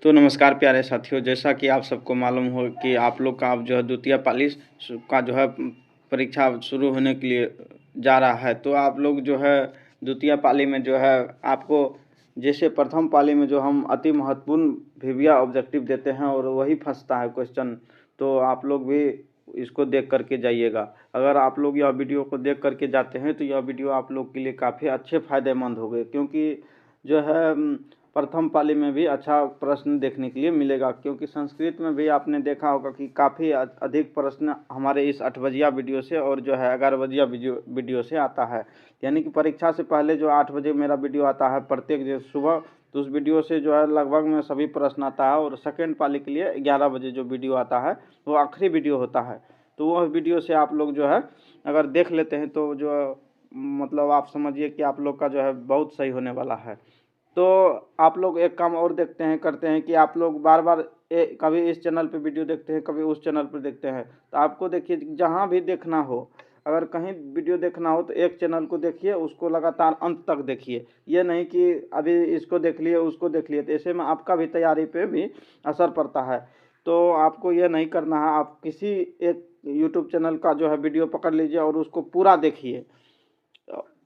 तो नमस्कार प्यारे साथियों, जैसा कि आप सबको मालूम हो कि आप लोग का अब जो है द्वितीय पाली का जो है परीक्षा शुरू होने के लिए जा रहा है। तो आप लोग जो है द्वितीय पाली में जो है आपको जैसे प्रथम पाली में जो हम अति महत्वपूर्ण वीविया ऑब्जेक्टिव देते हैं और वही फंसता है क्वेश्चन, तो आप लोग भी इसको देख करके जाइएगा। अगर आप लोग यह वीडियो को देख करके जाते हैं तो यह वीडियो आप लोग के लिए काफ़ी अच्छे फ़ायदेमंद होंगे, क्योंकि जो है प्रथम पाली में भी अच्छा प्रश्न देखने के लिए मिलेगा। क्योंकि संस्कृत में भी आपने देखा होगा कि काफ़ी अधिक प्रश्न हमारे इस 8 बजिया वीडियो से और जो है 11 बजिया वीडियो से आता है। यानी कि परीक्षा से पहले जो 8 बजे मेरा वीडियो आता है प्रत्येक दिन सुबह, तो उस वीडियो से जो है लगभग में सभी प्रश्न आता है। और सेकेंड पाली के लिए 11 बजे जो वीडियो आता है वो आखिरी वीडियो होता है। तो वह वीडियो से आप लोग जो है अगर देख लेते हैं तो जो मतलब आप समझिए कि आप लोग का जो है बहुत सही होने वाला है। तो आप लोग एक काम और करते हैं कि आप लोग बार बार कभी इस चैनल पे वीडियो देखते हैं, कभी उस चैनल पर देखते हैं। तो आपको देखिए जहाँ भी देखना हो, अगर कहीं वीडियो देखना हो तो एक चैनल को देखिए, उसको लगातार अंत तक देखिए। ये नहीं कि अभी इसको देख लिए उसको देख लिए, तो ऐसे में आपका भी तैयारी पे भी असर पड़ता है। तो आपको ये नहीं करना है, आप किसी एक यूट्यूब चैनल का जो है वीडियो पकड़ लीजिए और उसको पूरा देखिए।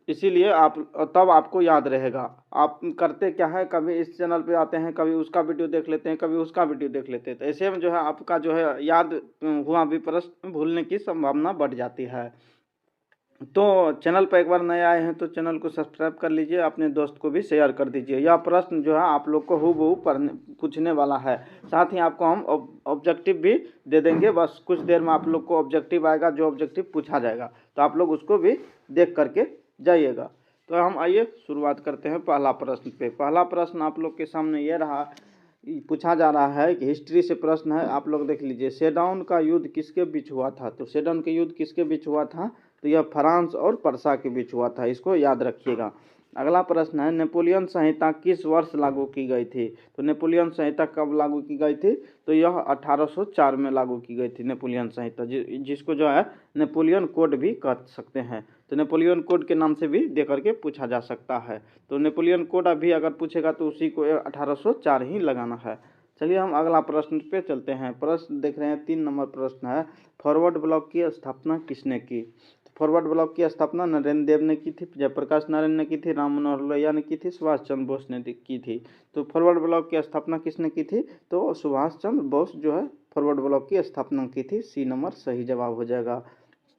इसीलिए आप तब आपको याद रहेगा। आप करते क्या है, कभी इस चैनल पे आते हैं, कभी उसका वीडियो देख लेते हैं, कभी उसका वीडियो देख लेते हैं। तो ऐसे में जो है आपका जो है याद हुआ भी प्रश्न भूलने की संभावना बढ़ जाती है। तो चैनल पर एक बार नए आए हैं तो चैनल को सब्सक्राइब कर लीजिए, अपने दोस्त को भी शेयर कर दीजिए। यह प्रश्न जो है आप लोग को हूबहू पूछने वाला है। साथ ही आपको हम ऑब्जेक्टिव भी दे देंगे, बस कुछ देर में आप लोग को ऑब्जेक्टिव आएगा, जो ऑब्जेक्टिव पूछा जाएगा तो आप लोग उसको भी देख करके जाइएगा। तो हम आइए शुरुआत करते हैं पहला प्रश्न पे। पहला प्रश्न आप लोग के सामने ये रहा, पूछा जा रहा है कि हिस्ट्री से प्रश्न है, आप लोग देख लीजिए। सेडाउन का युद्ध किसके बीच हुआ था? तो सेडाउन का युद्ध किसके बीच हुआ था? तो यह फ्रांस और पर्सा के बीच हुआ था, इसको याद रखिएगा। अगला प्रश्न है, नेपोलियन संहिता किस वर्ष लागू की गई थी? तो नेपोलियन संहिता कब लागू की गई थी? तो यह 1804 में लागू की गई थी नेपोलियन संहिता, जिसको जो है नेपोलियन कोड भी कह सकते हैं। तो नेपोलियन कोड के नाम से भी दे करके पूछा जा सकता है। तो नेपोलियन कोड अभी अगर पूछेगा तो उसी को 1804 ही लगाना है। चलिए हम अगला प्रश्न पे चलते हैं। प्रश्न देख रहे हैं 3 नंबर प्रश्न है, फॉरवर्ड ब्लॉक की स्थापना किसने की? फॉरवर्ड ब्लॉक की स्थापना नरेंद्र देव ने की थी, जयप्रकाश नारायण ने की थी, राम मनोहर लोहिया ने की थी, सुभाष चंद्र बोस ने की थी। तो फॉरवर्ड ब्लॉक की स्थापना किसने की थी? तो सुभाष चंद्र बोस जो है फॉरवर्ड ब्लॉक की स्थापना की थी। सी नंबर सही जवाब हो जाएगा।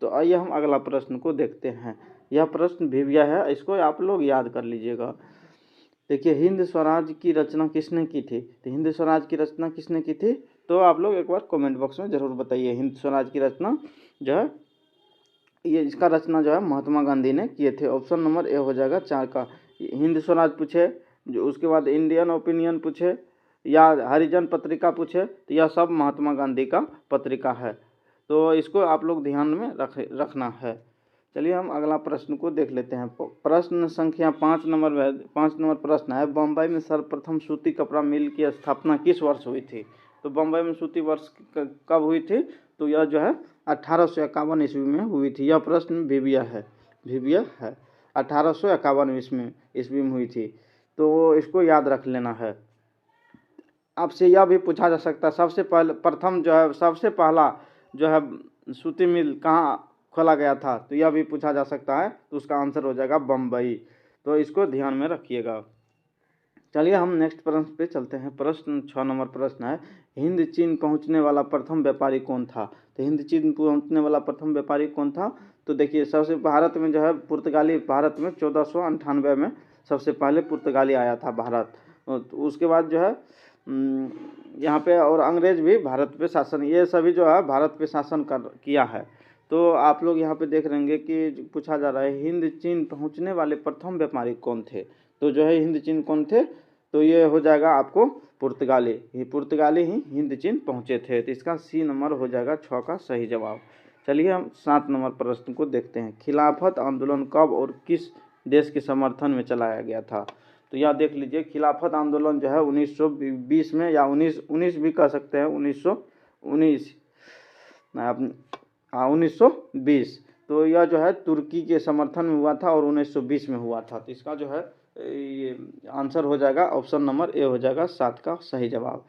तो आइए हम अगला प्रश्न को देखते हैं। यह प्रश्न भिविया है, इसको आप लोग याद कर लीजिएगा। देखिए, हिंद स्वराज की रचना किसने की थी? तो हिंद स्वराज की रचना किसने की थी? तो आप लोग एक बार कमेंट बॉक्स में ज़रूर बताइए। हिंद स्वराज की रचना जो है ये इसका रचना जो है महात्मा गांधी ने किए थे। ऑप्शन नंबर ए हो जाएगा 4 का। हिंद स्वराज पूछे, जो उसके बाद इंडियन ओपिनियन पूछे या हरिजन पत्रिका पूछे, तो यह सब महात्मा गांधी का पत्रिका है। तो इसको आप लोग ध्यान में रखना है। चलिए हम अगला प्रश्न को देख लेते हैं। प्रश्न संख्या 5 नंबर प्रश्न है, बम्बई में सर्वप्रथम सूती कपड़ा मिल की स्थापना किस वर्ष हुई थी? तो बम्बई में सूती वर्ष कब हुई थी? तो यह जो है 1851 ईस्वी में हुई थी। यह प्रश्न वीविया है। 1851 ईस्वी में हुई थी। तो इसको याद रख लेना है। आपसे यह भी पूछा जा सकता है, सबसे पहला जो है सूती मिल कहाँ खोला गया था? तो यह भी पूछा जा सकता है। तो उसका आंसर हो जाएगा बम्बई। तो इसको ध्यान में रखिएगा। चलिए हम नेक्स्ट प्रश्न पे चलते हैं। प्रश्न 6 नंबर प्रश्न है, हिंद चीन पहुंचने वाला प्रथम व्यापारी कौन था? तो हिंद चीन पहुंचने वाला प्रथम व्यापारी कौन था? तो देखिए, सबसे भारत में जो है पुर्तगाली, भारत में 1498 में सबसे पहले पुर्तगाली आया था भारत। तो उसके बाद जो है यहाँ पे और अंग्रेज भी भारत पे शासन, ये सभी जो है भारत पे शासन किया है। तो आप लोग यहाँ पे देख रहेंगे कि पूछा जा रहा है हिंद चीन पहुँचने वाले प्रथम व्यापारी कौन थे? तो जो है हिंद चीन कौन थे? तो ये हो जाएगा आपको पुर्तगाली ही हिंद चीन पहुँचे थे। तो इसका सी नंबर हो जाएगा 6 का सही जवाब। चलिए हम 7 नंबर प्रश्न को देखते हैं। खिलाफत आंदोलन कब और किस देश के समर्थन में चलाया गया था? तो यह देख लीजिए, खिलाफत आंदोलन जो है 1920 में, या 19 भी कह सकते हैं, 1919 1920। तो यह जो है तुर्की के समर्थन में हुआ था और 1920 में हुआ था। तो इसका जो है ये आंसर हो जाएगा ऑप्शन नंबर ए हो जाएगा 7 का सही जवाब,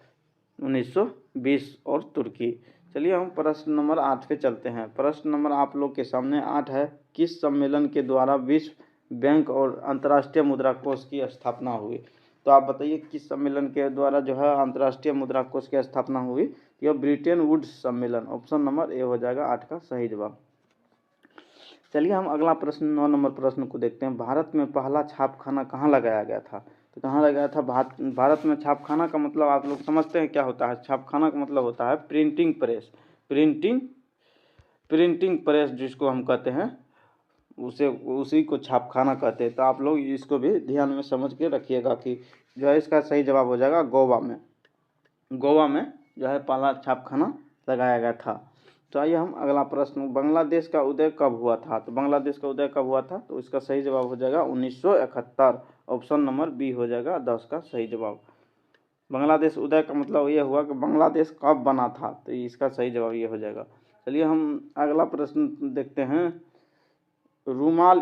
1920 और तुर्की। चलिए हम प्रश्न नंबर 8 पे चलते हैं। प्रश्न नंबर आप लोग के सामने 8 है, किस सम्मेलन के द्वारा विश्व बैंक और अंतर्राष्ट्रीय मुद्रा कोष की स्थापना हुई? तो आप बताइए किस सम्मेलन के द्वारा जो है अंतर्राष्ट्रीय मुद्रा कोष की स्थापना हुई? यह ब्रिटेन वुड्स सम्मेलन, ऑप्शन नंबर ए हो जाएगा 8 का सही जवाब। चलिए हम अगला प्रश्न 9 नंबर प्रश्न को देखते हैं। भारत में पहला छापखाना कहाँ लगाया गया था? तो कहाँ लगाया था? भारत में छापखाना का मतलब आप लोग समझते हैं क्या होता है? छापखाना का मतलब होता है प्रिंटिंग प्रेस। प्रिंटिंग प्रेस जिसको हम कहते हैं उसी को छापखाना कहते हैं। तो आप लोग इसको भी ध्यान में समझ के रखिएगा कि जो है इसका सही जवाब हो जाएगा गोवा में जो है पहला छापखाना लगाया गया था। तो आइए हम अगला प्रश्न, बांग्लादेश का उदय कब हुआ था? तो बांग्लादेश का उदय कब हुआ था? तो इसका सही जवाब हो जाएगा 1971, ऑप्शन नंबर बी हो जाएगा 10 का सही जवाब। बांग्लादेश उदय का मतलब ये हुआ कि बांग्लादेश कब बना था, तो इसका सही जवाब ये हो जाएगा। चलिए हम अगला प्रश्न देखते हैं। रूमाल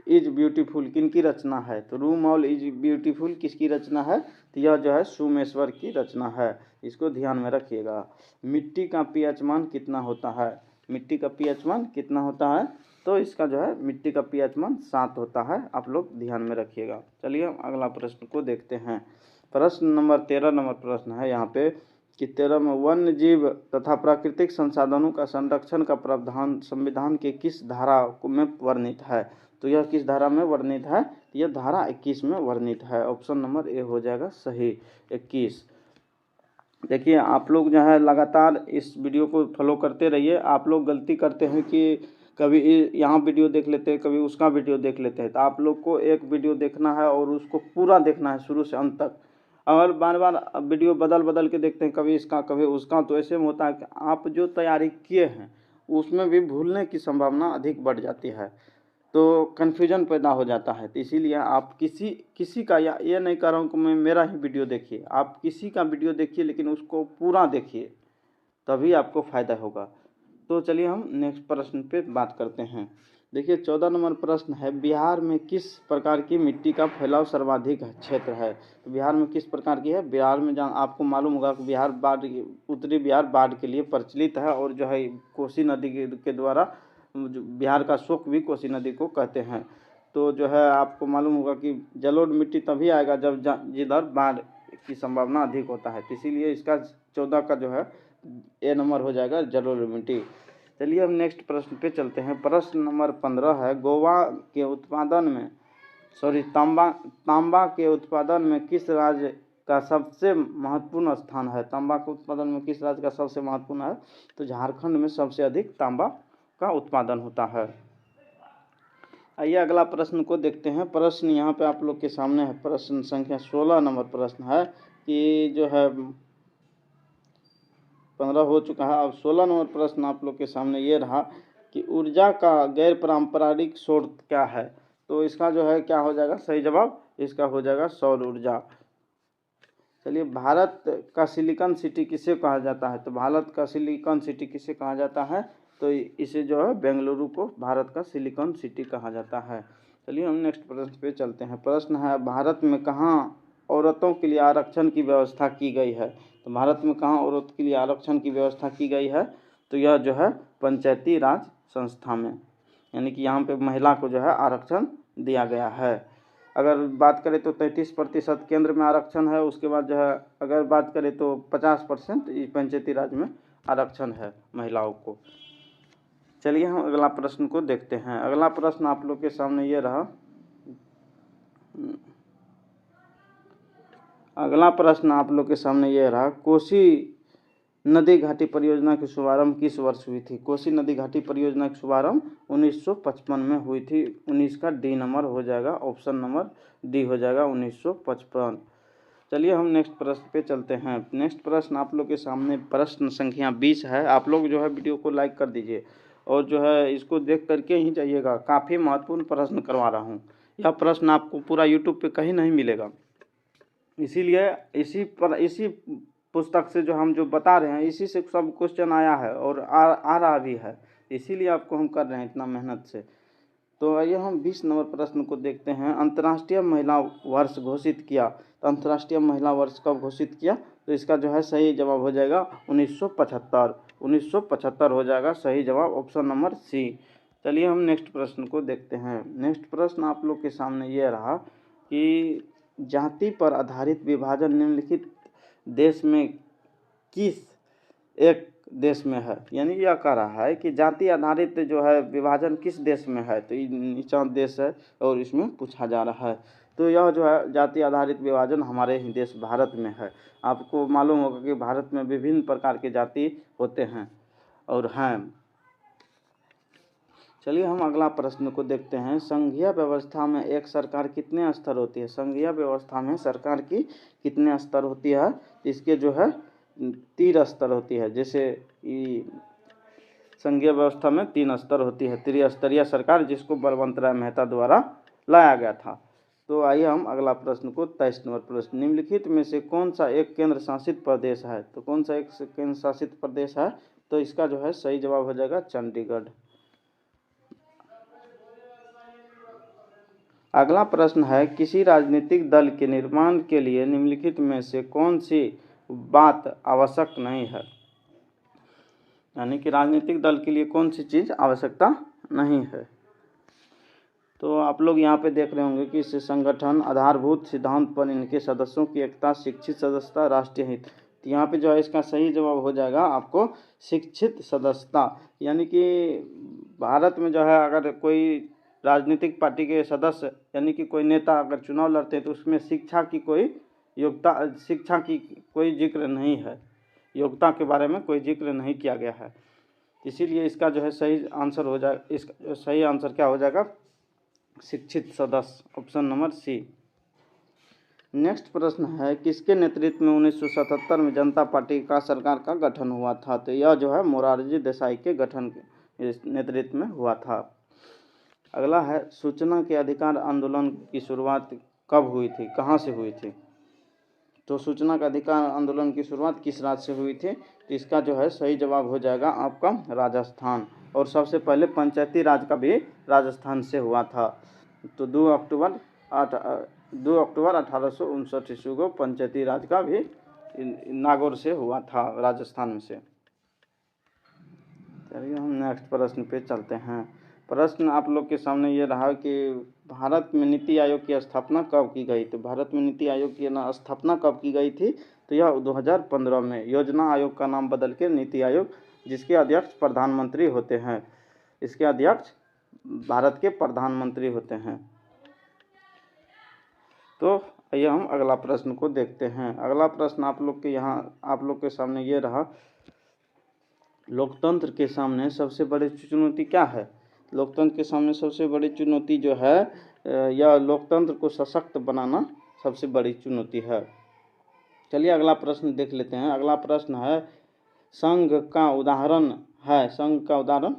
इज ब्यूटीफुल किनकी रचना है? तो रूमाल इज ब्यूटीफुल किसकी रचना है? तो यह जो है सोमेश्वर की रचना है, इसको ध्यान में रखिएगा। मिट्टी का पीएच मान कितना होता है? मिट्टी का पीएच मान कितना होता है? तो इसका जो है मिट्टी का पीएच मान 7 होता है, आप लोग ध्यान में रखिएगा। चलिए हम अगला प्रश्न को देखते हैं। प्रश्न नंबर 13 नंबर प्रश्न है यहाँ पे कि 13 में वन्य जीव तथा प्राकृतिक संसाधनों का संरक्षण का प्रावधान संविधान के किस धारा में वर्णित है? तो यह किस धारा में वर्णित है? यह धारा 21 में वर्णित है, ऑप्शन नंबर ए हो जाएगा सही 21। देखिए आप लोग जो है लगातार इस वीडियो को फॉलो करते रहिए। आप लोग गलती करते हैं कि कभी यहाँ वीडियो देख लेते हैं, कभी उसका वीडियो देख लेते हैं। तो आप लोग को एक वीडियो देखना है और उसको पूरा देखना है शुरू से अंत तक। अगर बार बार वीडियो बदल के देखते हैं, कभी इसका कभी उसका, तो ऐसे में होता है कि आप जो तैयारी किए हैं उसमें भी भूलने की संभावना अधिक बढ़ जाती है, तो कन्फ्यूजन पैदा हो जाता है। तो इसीलिए आप किसी का, या ये नहीं कह रहा हूँ कि मैं मेरा ही वीडियो देखिए, आप किसी का वीडियो देखिए लेकिन उसको पूरा देखिए, तभी आपको फ़ायदा होगा। तो चलिए हम नेक्स्ट प्रश्न पे बात करते हैं। देखिए 14 नंबर प्रश्न है, बिहार में किस प्रकार की मिट्टी का फैलाव सर्वाधिक क्षेत्र है? तो बिहार में किस प्रकार की है? बिहार में जहाँ आपको मालूम होगा कि उत्तरी बिहार बाढ़ के लिए प्रचलित है, और जो है कोसी नदी के द्वारा बिहार का शोक भी कोसी नदी को कहते हैं। तो जो है आपको मालूम होगा कि जलोढ़ मिट्टी तभी आएगा जब जिधर बाढ़ की संभावना अधिक होता है। तो इसीलिए इसका 14 का जो है ए नंबर हो जाएगा जलोढ़ मिट्टी। चलिए हम नेक्स्ट प्रश्न पे चलते हैं। प्रश्न नंबर 15 है, गोवा के उत्पादन में तांबा के उत्पादन में किस राज्य का सबसे महत्वपूर्ण स्थान है? तांबा के उत्पादन में किस राज्य का सबसे महत्वपूर्ण है? तो झारखंड में सबसे अधिक तांबा का उत्पादन होता है। आइए अगला प्रश्न को देखते हैं। प्रश्न यहाँ पे आप लोग के सामने है, प्रश्न संख्या 16 नंबर प्रश्न है कि जो है 15 हो चुका है, अब 16 नंबर प्रश्न आप लोग के सामने ये रहा कि ऊर्जा का गैर पारंपरिक स्रोत क्या है? तो इसका जो है क्या हो जाएगा सही जवाब? इसका हो जाएगा सौर ऊर्जा। चलिए भारत का सिलिकॉन सिटी किसे कहा जाता है? तो भारत का सिलिकॉन सिटी किसे कहा जाता है? तो इसे जो है बेंगलुरु को भारत का सिलिकॉन सिटी कहा जाता है। चलिए हम नेक्स्ट प्रश्न पे चलते हैं। प्रश्न है, भारत में कहाँ औरतों के लिए आरक्षण की व्यवस्था की गई है? तो भारत में कहाँ औरत के लिए आरक्षण की व्यवस्था की गई है? तो यह जो है पंचायती राज संस्था में, यानी कि यहाँ पे महिला को जो है आरक्षण दिया गया है। अगर बात करें तो 33% केंद्र में आरक्षण है, उसके बाद जो है अगर बात करें तो 50% पंचायती राज में आरक्षण है महिलाओं को। चलिए हम अगला प्रश्न को देखते हैं। अगला प्रश्न आप लोग के सामने ये रहा। अगला प्रश्न आप लोग के सामने ये रहा, कोसी नदी घाटी परियोजना की शुभारंभ किस वर्ष हुई थी? कोसी नदी घाटी परियोजना की शुभारंभ 1955 में हुई थी। 19 का डी नंबर हो जाएगा, ऑप्शन नंबर डी हो जाएगा 1955। चलिए हम नेक्स्ट प्रश्न पे चलते हैं। नेक्स्ट प्रश्न आप लोग के सामने प्रश्न संख्या 20 है। आप लोग जो है वीडियो को लाइक कर दीजिए और जो है इसको देख करके ही जाइएगा, काफ़ी महत्वपूर्ण प्रश्न करवा रहा हूँ। यह प्रश्न आपको पूरा यूट्यूब पे कहीं नहीं मिलेगा, इसीलिए इसी पुस्तक से जो हम जो बता रहे हैं इसी से सब क्वेश्चन आया है और आ रहा भी है, इसीलिए आपको हम कर रहे हैं इतना मेहनत से। तो आइए हम 20 नंबर प्रश्न को देखते हैं। अंतर्राष्ट्रीय महिला वर्ष घोषित किया, तो अंतर्राष्ट्रीय महिला वर्ष कब घोषित किया? तो इसका जो है सही जवाब हो जाएगा 1975। 1975 हो जाएगा सही जवाब, ऑप्शन नंबर सी। चलिए हम नेक्स्ट प्रश्न को देखते हैं। नेक्स्ट प्रश्न आप लोग के सामने ये रहा कि जाति पर आधारित विभाजन निम्नलिखित देश में किस एक देश में है? यानी यह कह रहा है कि जाति आधारित जो है विभाजन किस देश में है? तो ये नीचा देश है और इसमें पूछा जा रहा है। तो यह जो है जाति आधारित विभाजन हमारे ही देश भारत में है। आपको मालूम होगा कि भारत में विभिन्न प्रकार के जाति होते हैं और हैं। चलिए हम अगला प्रश्न को देखते हैं। संघीय व्यवस्था में एक सरकार कितने स्तर होती है? संघीय व्यवस्था में सरकार की कितने स्तर होती है? इसके जो है 3 स्तर होती है। जैसे संघीय व्यवस्था में 3 स्तर होती है। त्रिस्तरीय सरकार, जिसको बलवंतराय मेहता द्वारा लाया गया था। तो आइए हम अगला प्रश्न को 23 नंबर प्रश्न, निम्नलिखित में से कौन सा एक केंद्र शासित प्रदेश है? तो कौन सा एक केंद्र शासित प्रदेश है? तो इसका जो है सही जवाब हो जाएगा चंडीगढ़। अगला प्रश्न है, किसी राजनीतिक दल के निर्माण के लिए निम्नलिखित में से कौन सी बात आवश्यक नहीं है? यानी कि राजनीतिक दल के लिए कौन सी चीज़ आवश्यकता नहीं है? तो आप लोग यहाँ पे देख रहे होंगे कि इस संगठन आधारभूत सिद्धांत पर इनके सदस्यों की एकता, शिक्षित सदस्यता, राष्ट्रीय हित। तो यहाँ पे जो है इसका सही जवाब हो जाएगा आपको शिक्षित सदस्यता। यानी कि भारत में जो है अगर कोई राजनीतिक पार्टी के सदस्य यानी कि कोई नेता अगर चुनाव लड़ते हैं तो उसमें शिक्षा की कोई योग्यता, शिक्षा की कोई जिक्र नहीं है, योग्यता के बारे में कोई जिक्र नहीं किया गया है। इसीलिए इसका जो है सही आंसर हो जाएगा, इसका सही आंसर क्या हो जाएगा? शिक्षित सदस्य, ऑप्शन नंबर सी। नेक्स्ट प्रश्न है, किसके नेतृत्व में 1977 में जनता पार्टी का सरकार का गठन हुआ था? तो यह जो है मोरारजी देसाई के गठन नेतृत्व में हुआ था। अगला है, सूचना के अधिकार आंदोलन की शुरुआत कब हुई थी, कहाँ से हुई थी? तो सूचना का अधिकार आंदोलन की शुरुआत किस राज्य से हुई थी? तो इसका जो है सही जवाब हो जाएगा आपका राजस्थान। और सबसे पहले पंचायती राज का भी राजस्थान से हुआ था। तो 2 अक्टूबर 1859 ईस्वी को पंचायती राज का भी नागौर से हुआ था, राजस्थान में से। चलिए हम नेक्स्ट प्रश्न पे चलते हैं। प्रश्न आप लोग के सामने ये रहा कि भारत में नीति आयोग की स्थापना कब की गई? तो भारत में नीति आयोग की स्थापना कब की गई थी? तो यह 2015 में। योजना आयोग का नाम बदल के नीति आयोग, जिसके अध्यक्ष प्रधानमंत्री होते हैं। इसके अध्यक्ष भारत के प्रधानमंत्री होते हैं। तो आइए हम अगला प्रश्न को देखते हैं। अगला प्रश्न आप लोग के सामने ये रहा, लोकतंत्र के सामने सबसे बड़ी चुनौती क्या है? लोकतंत्र के सामने सबसे बड़ी चुनौती जो है यह लोकतंत्र को सशक्त बनाना सबसे बड़ी चुनौती है। चलिए अगला प्रश्न देख लेते हैं। अगला प्रश्न है, संघ का उदाहरण है, संघ का उदाहरण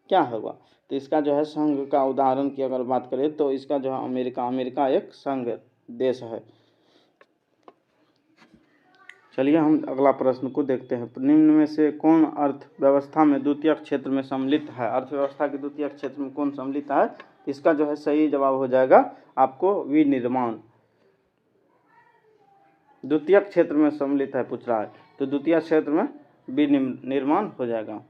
क्या होगा? तो इसका जो है संघ का उदाहरण की अगर बात करें तो इसका जो है अमेरिका एक संघ देश है। चलिए हम अगला प्रश्न को देखते हैं। निम्न में से कौन अर्थव्यवस्था में द्वितीयक क्षेत्र में सम्मिलित है? अर्थव्यवस्था के द्वितीयक क्षेत्र में कौन सम्मिलित है? इसका जो है सही जवाब हो जाएगा आपको विनिर्माण। द्वितीयक क्षेत्र में सम्मिलित है पूछ रहा है, तो द्वितीय क्षेत्र में विनिर्माण हो जाएगा।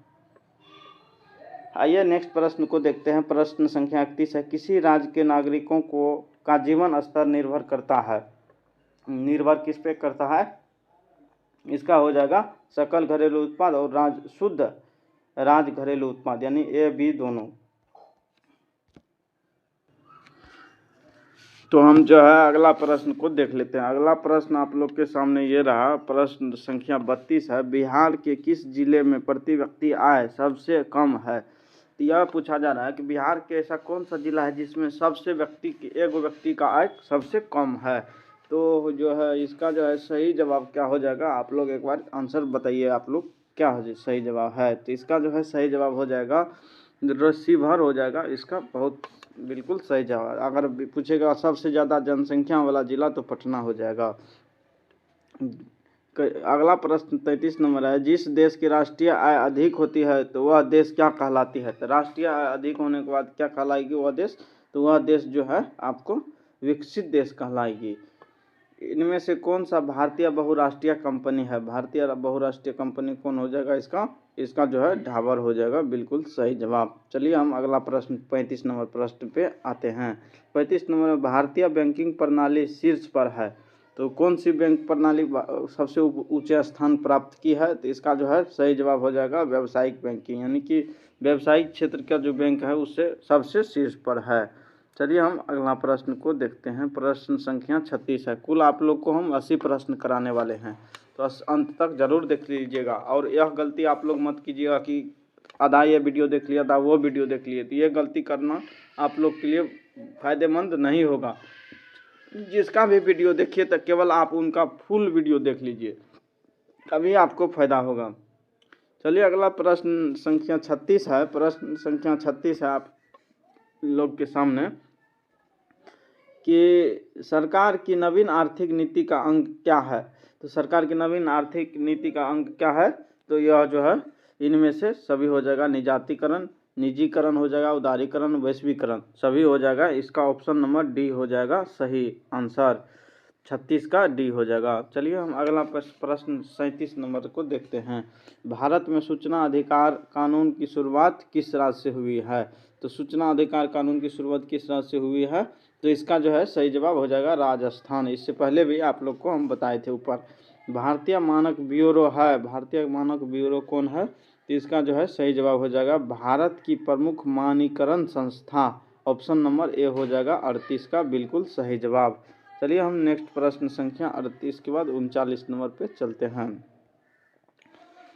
आइए नेक्स्ट प्रश्न को देखते हैं। प्रश्न संख्या 31 है, किसी राज्य के नागरिकों का जीवन स्तर निर्भर करता है? निर्भर किस पे करता है? इसका हो जाएगा सकल घरेलू उत्पाद और शुद्ध राज्य घरेलू उत्पाद, यानी ए बी दोनों। तो हम जो है अगला प्रश्न को देख लेते हैं। अगला प्रश्न आप लोग के सामने ये रहा, प्रश्न संख्या 32 है, बिहार के किस जिले में प्रति व्यक्ति आय सबसे कम है? तो यह पूछा जा रहा है कि बिहार के ऐसा कौन सा जिला है जिसमें एक व्यक्ति का आय सबसे कम है? तो जो है इसका जो है सही जवाब क्या हो जाएगा? आप लोग एक बार आंसर बताइए, आप लोग क्या हो सही जवाब है? तो इसका जो है सही जवाब हो जाएगा शिवहर हो जाएगा इसका बहुत बिल्कुल सही जवाब। अगर पूछेगा सबसे ज़्यादा जनसंख्या वाला जिला तो पटना हो जाएगा। अगला प्रश्न 33 नंबर है, जिस देश की राष्ट्रीय आय अधिक होती है तो वह देश क्या कहलाती है। तो राष्ट्रीय आय अधिक होने के बाद क्या कहलाएगी वह देश, तो वह देश जो है आपको विकसित देश कहलाएगी। इनमें से कौन सा भारतीय बहुराष्ट्रीय कंपनी है। भारतीय बहुराष्ट्रीय कंपनी कौन हो जाएगा इसका जो है डाबर हो जाएगा, बिल्कुल सही जवाब। चलिए हम अगला प्रश्न 35 नंबर प्रश्न पे आते हैं। 35 नंबर में भारतीय बैंकिंग प्रणाली शीर्ष पर है, तो कौन सी बैंक प्रणाली सबसे ऊंचे स्थान प्राप्त की है। तो इसका जो है सही जवाब हो जाएगा व्यावसायिक बैंकिंग, यानी कि व्यावसायिक क्षेत्र का जो बैंक है उससे सबसे शीर्ष पर है। चलिए हम अगला प्रश्न को देखते हैं। प्रश्न संख्या 36 है। कुल आप लोग को हम 80 प्रश्न कराने वाले हैं, तो अंत तक जरूर देख लीजिएगा। और यह गलती आप लोग मत कीजिएगा कि आधा ये वीडियो देख लिया था वो वीडियो देख लिए, तो ये गलती करना आप लोग के लिए फायदेमंद नहीं होगा। जिसका भी वीडियो देखिए तो केवल आप उनका फुल वीडियो देख लीजिए, तभी आपको फायदा होगा। चलिए अगला प्रश्न संख्या 36 है। प्रश्न संख्या 36 है आप लोग के सामने कि सरकार की नवीन आर्थिक नीति का अंग क्या है। तो सरकार की नवीन आर्थिक नीति का अंग क्या है, तो यह जो है इनमें से सभी हो जाएगा। निजातीकरण, निजीकरण हो जाएगा, उदारीकरण, वैश्वीकरण, सभी हो जाएगा। इसका ऑप्शन नंबर डी हो जाएगा सही आंसर। 36 का डी हो जाएगा। चलिए हम अगला प्रश्न 37 नंबर को देखते हैं। भारत में सूचना अधिकार कानून की शुरुआत किस राज्य से हुई है। तो सूचना अधिकार कानून की शुरुआत किस राज्य से हुई है, तो इसका जो है सही जवाब हो जाएगा राजस्थान। इससे पहले भी आप लोग को हम बताए थे ऊपर। भारतीय मानक ब्यूरो है, भारतीय मानक ब्यूरो कौन है, तो इसका जो है सही जवाब हो जाएगा भारत की प्रमुख मानकीकरण संस्था। ऑप्शन नंबर ए हो जाएगा 38 का बिल्कुल सही जवाब। चलिए हम नेक्स्ट प्रश्न संख्या 38 के बाद 39 नंबर पे चलते हैं।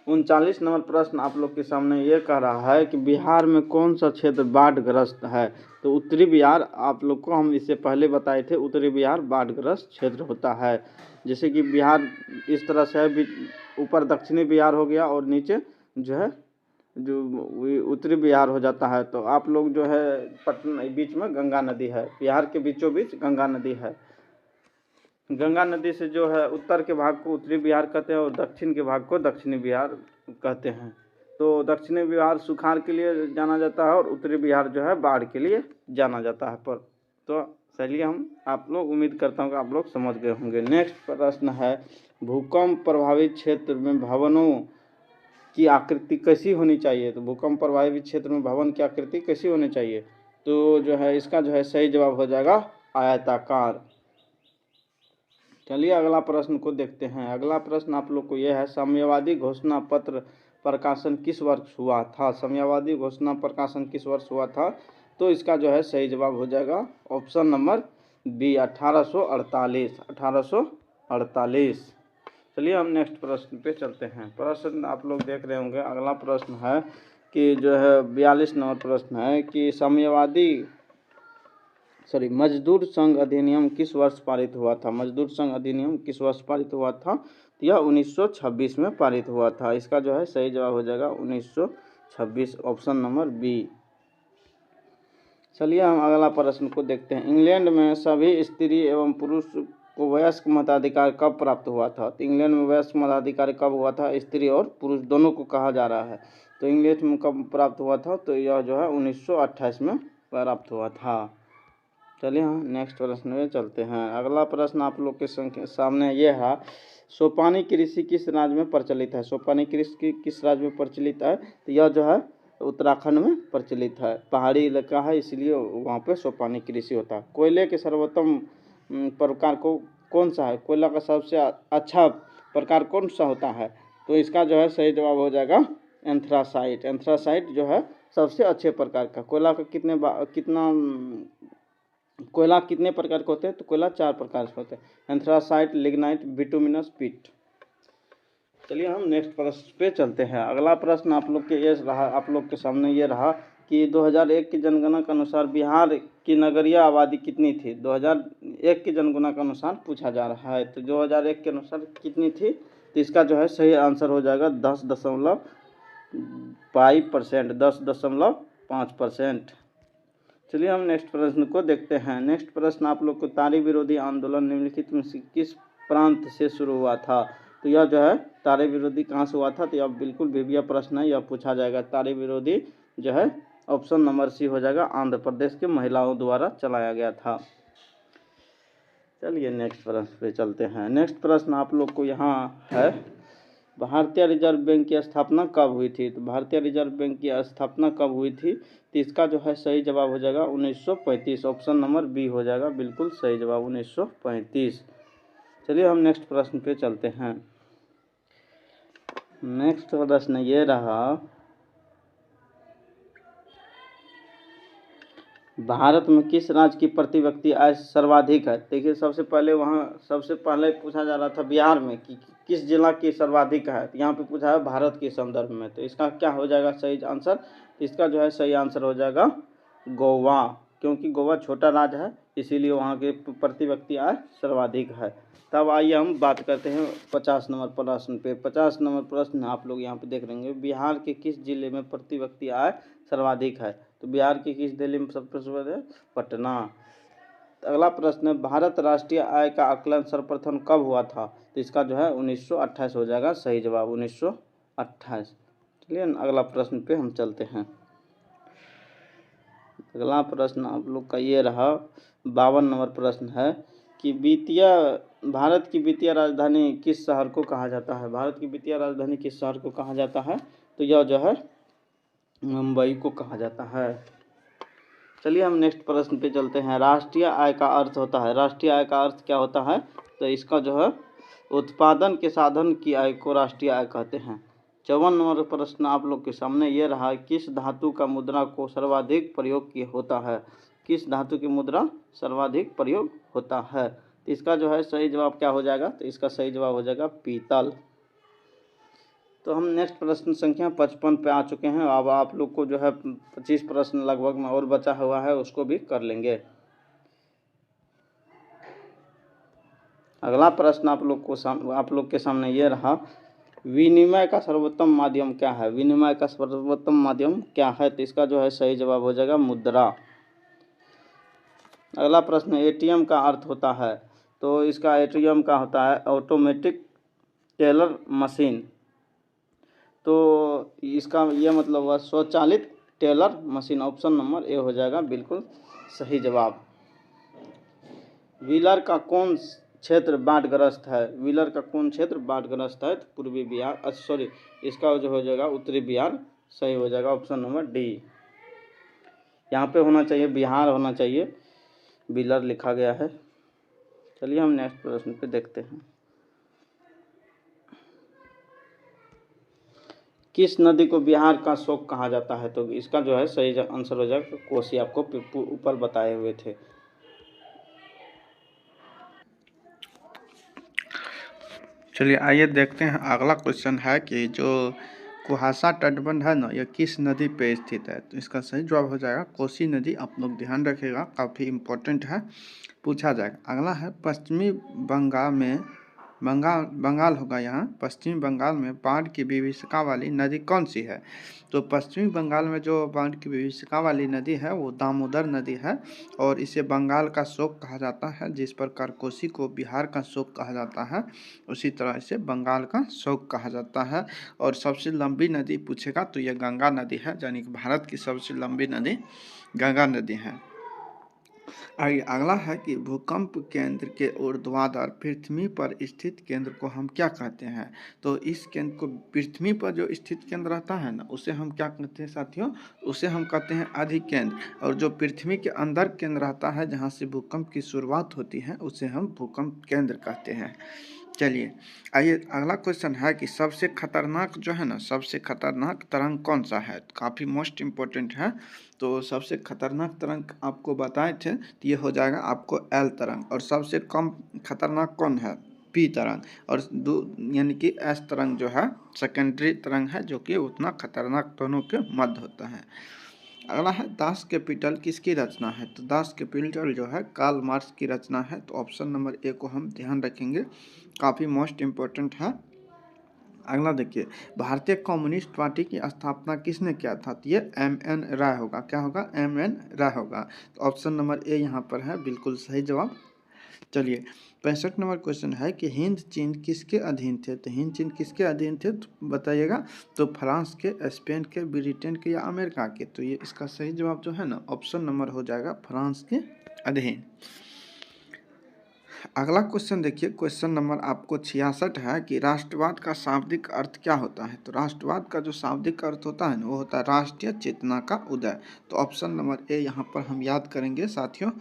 39 नंबर प्रश्न आप लोग के सामने ये कह रहा है कि बिहार में कौन सा क्षेत्र बाढ़ग्रस्त है। तो उत्तरी बिहार, आप लोग को हम इससे पहले बताए थे, उत्तरी बिहार बाढ़ग्रस्त क्षेत्र होता है। जैसे कि बिहार इस तरह से है, ऊपर दक्षिणी बिहार हो गया और नीचे जो है जो उत्तरी बिहार हो जाता है। तो आप लोग जो है पटना बीच में गंगा नदी है, बिहार के बीचों बीच गंगा नदी है। गंगा नदी से जो है उत्तर के भाग को उत्तरी बिहार कहते हैं और दक्षिण के भाग को दक्षिणी बिहार कहते हैं। तो दक्षिणी बिहार सुखाड़ के लिए जाना जाता है और उत्तरी बिहार जो है बाढ़ के लिए जाना जाता है। पर तो चलिए हम आप लोग उम्मीद करता हूँ कि आप लोग समझ गए होंगे। नेक्स्ट प्रश्न है, भूकंप प्रभावित क्षेत्र में भवनों की आकृति कैसी होनी चाहिए। तो भूकंप प्रभावित क्षेत्र में भवन की आकृति कैसी होनी चाहिए, तो जो है इसका जो है सही जवाब हो जाएगा आयताकार। चलिए अगला प्रश्न को देखते हैं। अगला प्रश्न आप लोग को यह है, साम्यवादी घोषणा पत्र प्रकाशन किस वर्ष हुआ था। साम्यवादी घोषणा प्रकाशन किस वर्ष हुआ था, तो इसका जो है सही जवाब हो जाएगा ऑप्शन नंबर बी 1848। 1848। चलिए हम नेक्स्ट प्रश्न पे चलते हैं। प्रश्न आप लोग देख रहे होंगे। अगला प्रश्न है कि जो है 42 नंबर प्रश्न है कि मजदूर संघ अधिनियम किस वर्ष पारित हुआ था। मजदूर संघ अधिनियम किस वर्ष पारित हुआ था, तो यह 1926 में पारित हुआ था। इसका जो है सही जवाब हो जाएगा 1926, ऑप्शन नंबर बी। चलिए हम अगला प्रश्न को देखते हैं। इंग्लैंड में सभी स्त्री एवं पुरुष को वयस्क मताधिकार कब प्राप्त हुआ था। तो इंग्लैंड में वयस्क मताधिकार कब हुआ था, स्त्री और पुरुष दोनों को कहा जा रहा है। तो इंग्लैंड में कब प्राप्त हुआ था, तो यह जो है 1928 में प्राप्त हुआ था। चलिए हाँ नेक्स्ट प्रश्न में चलते हैं। अगला प्रश्न आप लोग के सामने ये है, सोपानी कृषि किस राज्य में प्रचलित है। सोपानी कृषि किस राज्य में प्रचलित है, तो यह जो है उत्तराखंड में प्रचलित है। पहाड़ी इलाका है इसलिए वहाँ पे सोपानी कृषि होता है। कोयले के सर्वोत्तम प्रकार को कौन सा है, कोयला का सबसे अच्छा प्रकार कौन सा होता है, तो इसका जो है सही जवाब हो जाएगा एंथ्रासाइट। एंथ्रासाइट जो है सबसे अच्छे प्रकार का कोयला का कोयला कितने प्रकार के होते हैं, तो कोयला 4 प्रकार के होते हैं, एंथ्रासाइट, लिग्नाइट, बिटुमिनस, पिट। चलिए हम नेक्स्ट प्रश्न पे चलते हैं। अगला प्रश्न आप लोग के सामने ये रहा कि 2001 की जनगणना के अनुसार बिहार की नगरीय आबादी कितनी थी। 2001 की जनगणना के अनुसार पूछा जा रहा है, तो 2001 के अनुसार कितनी थी, तो इसका जो है सही आंसर हो जाएगा 10.5%, 10.5%। चलिए हम नेक्स्ट प्रश्न को देखते हैं। नेक्स्ट प्रश्न आप लोग को, तारी विरोधी आंदोलन निम्नलिखित में से किस प्रांत से शुरू हुआ था। तो यह जो है तारे विरोधी कहाँ से हुआ था, तो यह बिल्कुल वीवीआ प्रश्न है, यह पूछा जाएगा। तारे विरोधी जो है ऑप्शन नंबर सी हो जाएगा, आंध्र प्रदेश के महिलाओं द्वारा चलाया गया था। चलिए नेक्स्ट प्रश्न पे चलते हैं। नेक्स्ट प्रश्न आप लोग को यहाँ है, भारतीय रिजर्व बैंक की स्थापना कब हुई थी। तो भारतीय रिजर्व बैंक की स्थापना कब हुई थी, तो इसका जो है सही जवाब हो जाएगा 1935। ऑप्शन नंबर बी हो जाएगा बिल्कुल सही जवाब 1935। चलिए हम नेक्स्ट प्रश्न पे चलते हैं। नेक्स्ट प्रश्न ये रहा, भारत में किस राज्य की प्रति व्यक्ति आय सर्वाधिक है। देखिए सबसे पहले पूछा जा रहा था बिहार में कि किस जिला की सर्वाधिक है, तो यहाँ पे पूछा है भारत के संदर्भ में। तो इसका क्या हो जाएगा सही आंसर, तो इसका जो है सही आंसर हो जाएगा गोवा, क्योंकि गोवा छोटा राज्य है इसीलिए वहाँ के प्रति व्यक्ति आय सर्वाधिक है। तब आइए हम बात करते हैं 50 नंबर प्रश्न पे। 50 नंबर प्रश्न आप लोग यहाँ पे देख रहे हैं, बिहार के किस जिले में प्रति व्यक्ति आय सर्वाधिक है। तो बिहार के किस जिले में सबसे सर्वाधिक है, पटना। अगला प्रश्न है, भारत राष्ट्रीय आय का आकलन सर्वप्रथम कब हुआ था। तो इसका जो है 1928 हो जाएगा सही जवाब 1928। चलिए अगला प्रश्न पे हम चलते हैं। अगला प्रश्न आप लोग का ये रहा, 52 नंबर प्रश्न है कि भारत की वित्तीय राजधानी किस शहर को कहा जाता है। भारत की वित्तीय राजधानी किस शहर को कहा जाता है, तो यह जो है मुंबई को कहा जाता है। चलिए हम नेक्स्ट प्रश्न पे चलते हैं। राष्ट्रीय आय का अर्थ होता है, राष्ट्रीय आय का अर्थ क्या होता है, तो इसका जो है उत्पादन के साधन की आय को राष्ट्रीय आय कहते हैं। 54 नंबर प्रश्न आप लोग के सामने ये रहा, किस धातु का मुद्रा को सर्वाधिक प्रयोग होता है। किस धातु की मुद्रा सर्वाधिक प्रयोग होता है, तो इसका जो है सही जवाब क्या हो जाएगा, तो इसका सही जवाब हो जाएगा पीतल। तो हम नेक्स्ट प्रश्न संख्या 55 पे आ चुके हैं। अब आप लोग को जो है 25 प्रश्न लगभग में और बचा हुआ है, उसको भी कर लेंगे। अगला प्रश्न आप लोग के सामने ये रहा, विनिमय का सर्वोत्तम माध्यम क्या है। विनिमय का सर्वोत्तम माध्यम क्या है, तो इसका जो है सही जवाब हो जाएगा मुद्रा। अगला प्रश्न, एटीएम का अर्थ होता है, तो इसका एटीएम का होता है ऑटोमेटिक टेलर मशीन। तो इसका यह मतलब हुआ स्वचालित teller machine. Option number A हो जाएगा बिल्कुल सही जवाब। व्हीलर का कौन क्षेत्र बाढ़ग्रस्त है। व्हीलर का कौन क्षेत्र बाढ़ग्रस्त है, तो पूर्वी बिहार, सॉरी इसका जो हो जाएगा उत्तरी बिहार सही हो जाएगा ऑप्शन नंबर डी। यहाँ पे होना चाहिए बिहार होना चाहिए, व्हीलर लिखा गया है। चलिए हम नेक्स्ट प्रश्न पे देखते हैं। किस नदी को बिहार का शोक कहा जाता है, तो इसका जो है सही आंसर हो जाएगा कोसी, आपको ऊपर बताए हुए थे। चलिए आइए देखते हैं। अगला क्वेश्चन है कि जो कुहासा तटबंध है ना, यह किस नदी पे स्थित है, तो इसका सही जवाब हो जाएगा कोसी नदी। आप लोग ध्यान रखिएगा, काफ़ी इम्पोर्टेंट है, पूछा जाएगा। अगला है पश्चिमी बंगाल होगा यहाँ। पश्चिमी बंगाल में बाढ़ की विभीषिका वाली नदी कौन सी है। तो पश्चिमी बंगाल में जो बाढ़ की विभीषिका वाली नदी है वो दामोदर नदी है, और इसे बंगाल का शोक कहा जाता है। जिस प्रकार कोसी को बिहार का शोक कहा जाता है, उसी तरह इसे बंगाल का शोक कहा जाता है। और सबसे लंबी नदी पूछेगा तो यह गंगा नदी है, यानी कि भारत की सबसे लंबी नदी गंगा नदी है। आइए अगला है कि भूकंप केंद्र के ऊर्ध्वाधर पृथ्वी पर स्थित केंद्र को हम क्या कहते हैं। तो इस केंद्र को, पृथ्वी पर जो स्थित केंद्र रहता है ना, उसे हम क्या कहते हैं साथियों, उसे हम कहते हैं अधिकेंद्र। और जो पृथ्वी के अंदर केंद्र रहता है, जहाँ से भूकंप की शुरुआत होती है, उसे हम भूकंप केंद्र कहते हैं। चलिए आइए अगला क्वेश्चन है कि सबसे खतरनाक जो है ना, सबसे खतरनाक तरंग कौन सा है। काफ़ी मोस्ट इम्पोर्टेंट है। तो सबसे खतरनाक तरंग आपको बताए थे, तो ये हो जाएगा आपको एल तरंग। और सबसे कम खतरनाक कौन है, पी तरंग। और यानी कि एस तरंग जो है सेकेंडरी तरंग है, जो कि उतना खतरनाक दोनों के मध्य होता है। अगला है दास कैपिटल किसकी रचना है। तो दास कैपिटल जो है कार्ल मार्क्स की रचना है। तो ऑप्शन नंबर ए को हम ध्यान रखेंगे, काफ़ी मोस्ट इम्पोर्टेंट है। अगला देखिए, भारतीय कम्युनिस्ट पार्टी की स्थापना किसने किया था। तो ये MN राय होगा। क्या होगा, MN राय होगा। तो ऑप्शन नंबर ए यहाँ पर है बिल्कुल सही जवाब। चलिए 65 नंबर क्वेश्चन है कि हिंद चीन किसके अधीन थे? तो हिंद चीन किसके अधीन थे तो बताइएगा। तो फ्रांस के, स्पेन के, ब्रिटेन के या अमेरिका के? तो ये इसका सही जवाब जो है ना ऑप्शन नंबर हो जाएगा फ्रांस के अधीन। अगला क्वेश्चन देखिए, क्वेश्चन नंबर आपको 66 है कि राष्ट्रवाद का शाब्दिक अर्थ क्या होता है? तो राष्ट्रवाद का जो शाब्दिक अर्थ होता है ना वो होता है राष्ट्रीय चेतना का उदय। तो ऑप्शन नंबर ए यहाँ पर हम याद करेंगे साथियों।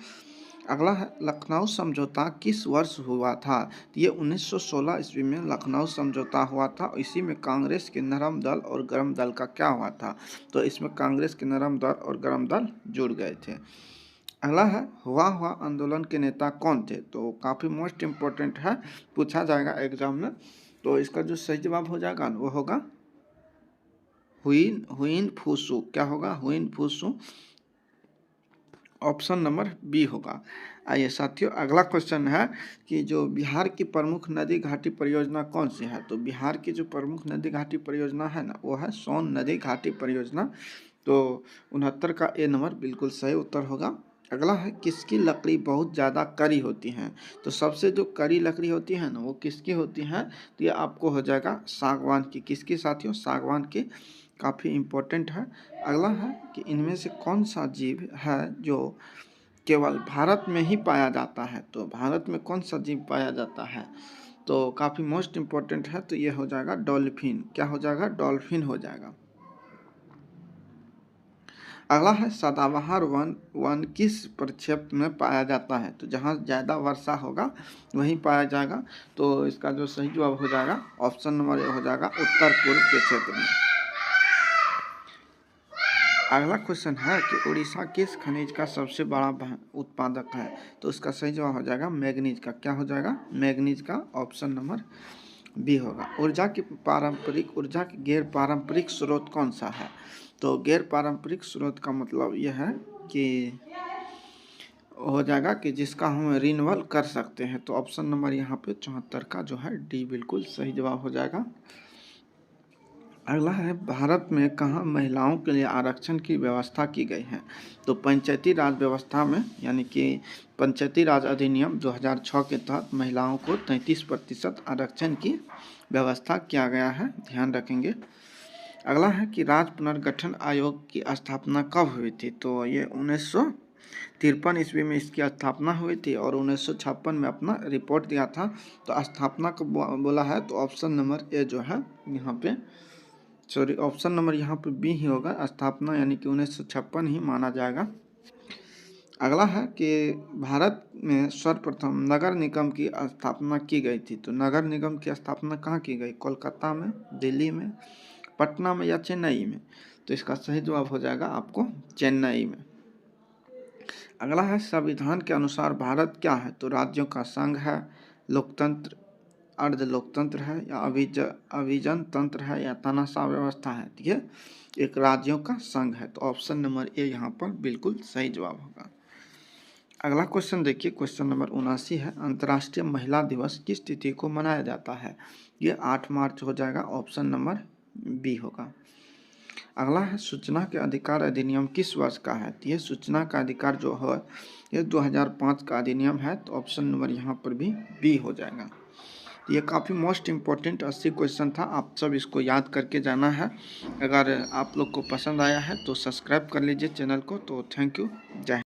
अगला है लखनऊ समझौता किस वर्ष हुआ था? तो ये 1916 ईस्वी में लखनऊ समझौता हुआ था। इसी में कांग्रेस के नरम दल और गरम दल का क्या हुआ था? तो इसमें कांग्रेस के नरम दल और गरम दल जुड़ गए थे। अगला है हुआ आंदोलन के नेता कौन थे? तो काफ़ी मोस्ट इम्पोर्टेंट है, पूछा जाएगा एग्जाम में। तो इसका जो सही जवाब हो जाएगा वो होगा हुइन फूसू। क्या होगा? हुइन फूसू। ऑप्शन नंबर बी होगा। आइए साथियों अगला क्वेश्चन है कि जो बिहार की प्रमुख नदी घाटी परियोजना कौन सी है? तो बिहार की जो प्रमुख नदी घाटी परियोजना है ना वो है सोन नदी घाटी परियोजना। तो 69 का ए नंबर बिल्कुल सही उत्तर होगा। अगला है किसकी लकड़ी बहुत ज़्यादा कड़ी होती है? तो सबसे जो कड़ी लकड़ी होती है ना वो किसकी होती है? तो ये आपको हो जाएगा सागवान की। किसकी साथियों? सागवान की। काफ़ी इम्पोर्टेंट है। अगला है कि इनमें से कौन सा जीव है जो केवल भारत में ही पाया जाता है? तो भारत में कौन सा जीव पाया जाता है? तो काफ़ी मोस्ट इम्पोर्टेंट है। तो ये हो जाएगा डॉल्फिन। क्या हो जाएगा? डॉल्फिन हो जाएगा। अगला है सदाबहार वन किस प्रक्षेत्र में पाया जाता है? तो जहाँ ज़्यादा वर्षा होगा वहीं पाया जाएगा। तो इसका जो सही जवाब हो जाएगा ऑप्शन नंबर ए हो जाएगा उत्तर पूर्व के क्षेत्र में। अगला क्वेश्चन है कि उड़ीसा किस खनिज का सबसे बड़ा उत्पादक है? तो इसका सही जवाब हो जाएगा मैग्नीज का। क्या हो जाएगा? मैग्नीज का। ऑप्शन नंबर बी होगा। ऊर्जा के गैर पारंपरिक स्रोत कौन सा है? तो गैर पारंपरिक स्रोत का मतलब यह है कि हो जाएगा कि जिसका हम रिन्यूअल कर सकते हैं। तो ऑप्शन नंबर यहाँ पे 74 का जो है डी बिल्कुल सही जवाब हो जाएगा। अगला है भारत में कहाँ महिलाओं के लिए आरक्षण की व्यवस्था की गई है? तो पंचायती राज व्यवस्था में, यानी कि पंचायती राज अधिनियम 2006 के तहत महिलाओं को 33% आरक्षण की व्यवस्था किया गया है, ध्यान रखेंगे। अगला है कि राज्य पुनर्गठन आयोग की स्थापना कब हुई थी? तो ये 1953 ईस्वी में इसकी स्थापना हुई थी और 1956 में अपना रिपोर्ट दिया था। तो स्थापना को बोला है तो ऑप्शन नंबर ए जो है यहाँ पे, सॉरी ऑप्शन नंबर यहाँ पे बी ही होगा। स्थापना यानी कि 1956 ही माना जाएगा। अगला है कि भारत में सर्वप्रथम नगर निगम की स्थापना की गई थी। तो नगर निगम की स्थापना कहाँ की गई? कोलकाता में, दिल्ली में, पटना में या चेन्नई में? तो इसका सही जवाब हो जाएगा आपको चेन्नई में। अगला है संविधान के अनुसार भारत क्या है? तो राज्यों का संघ है, लोकतंत्र, अर्ध लोकतंत्र है या अभिजन तंत्र है या तानाशाह व्यवस्था है? ठीक है, एक राज्यों का संघ है। तो ऑप्शन नंबर ए यहाँ पर बिल्कुल सही जवाब होगा। अगला क्वेश्चन देखिए, क्वेश्चन नंबर 79 है अंतर्राष्ट्रीय महिला दिवस किस तिथि को मनाया जाता है? ये 8 मार्च हो जाएगा। ऑप्शन नंबर बी होगा। अगला है सूचना के अधिकार अधिनियम किस वर्ष का है? तो ये सूचना का अधिकार जो है ये 2005 का अधिनियम है। तो ऑप्शन नंबर यहाँ पर भी बी हो जाएगा। ये काफ़ी मोस्ट इम्पोर्टेंट 80 क्वेश्चन था, आप सब इसको याद करके जाना है। अगर आप लोग को पसंद आया है तो सब्सक्राइब कर लीजिए चैनल को। तो थैंक यू, जय हिंद।